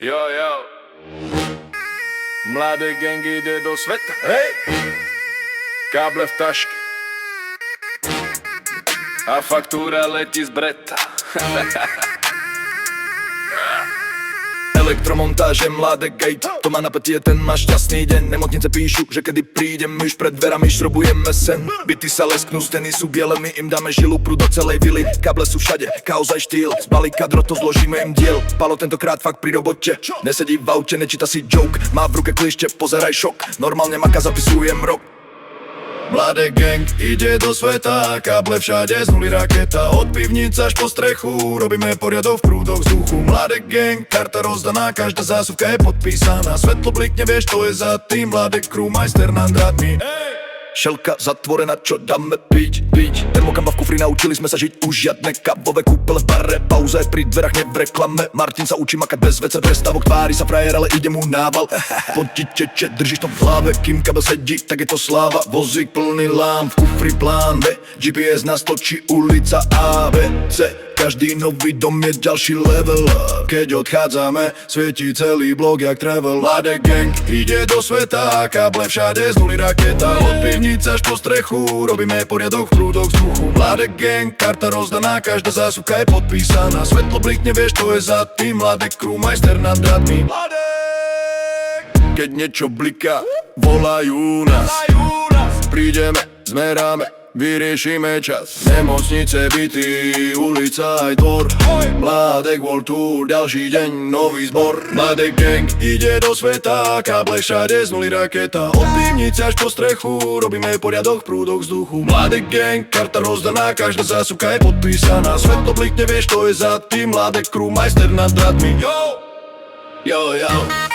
Jo, jo. Mladý gang ide do sveta. Hej! Káble v taške a faktúra letí z breta. Elektromontáže, mladé gate. To má napätie, ten má šťastný deň. Nemocnice píšu, že kedy prídem, my už pred dverami šrobujeme sen. Byty sa lesknú, steny sú biele, my im dáme žilu prúd do celej vily. Káble sú všade, chaos aj štýl. Z balíka drotov zložíme im diel. Palo tentokrát fakt pri robote, nesedí v aute, nečíta si joke. Má v ruke klište, pozeraj šok. Normálne maka, zapisujem rok. Mladé gang ide do sveta, káble všade, z nuly raketa. Od pivnic až po strechu, robíme poriadok v prúdoch vzduchu. Mladé gang, karta rozdaná, každá zásuvka je podpísaná. Svetlo blikne, vieš, to je za tým. Mladé crew, majster nad drátmi. Šelka zatvorená, čo dáme piť. Termokamba v kufri, naučili sme sa žiť. Už žiadne kávové kúpele v bare, pauza je pri dverách, ne v reklame. Martin sa učí makať bez vece, prestávok, tvári sa frajer, ale ide mu nával. Potičeče, držíš to v hlave, kým kabel sedí, tak je to sláva. Vozík plný lám, v kufri plán B, GPS nás točí, ulica A, B, C. Každý nový dom je ďalší level. Keď odchádzame, svietí celý blok jak travel. Mladé gang ide do sveta, káble všade, z nuly raketa. Od pivnic až po strechu, robíme poriadok v prúdoch vzduchu. Mladé gang, karta rozdaná, každá zásuvka je podpísaná. Svetlo blikne, vieš, to je za tým. Mladé crew, majster nad drátmi. Keď niečo bliká, volajú nás. Prídeme, zmeráme, vyriešime čas. Nemocnice, byty, ulica aj dvor. Mladek World Tour, ďalší deň, nový zbor. Mladek gang ide do sveta, káble všade, z nuly raketa. Od pivnice až po strechu, robíme poriadok v prúdoch vzduchu. Mladek gang, karta rozdaná, každá zásuvka je podpísaná. Svetlo blikne, vieš, to je za tým. Mladek crew, majster nad drátmi. Jo, jo, jo.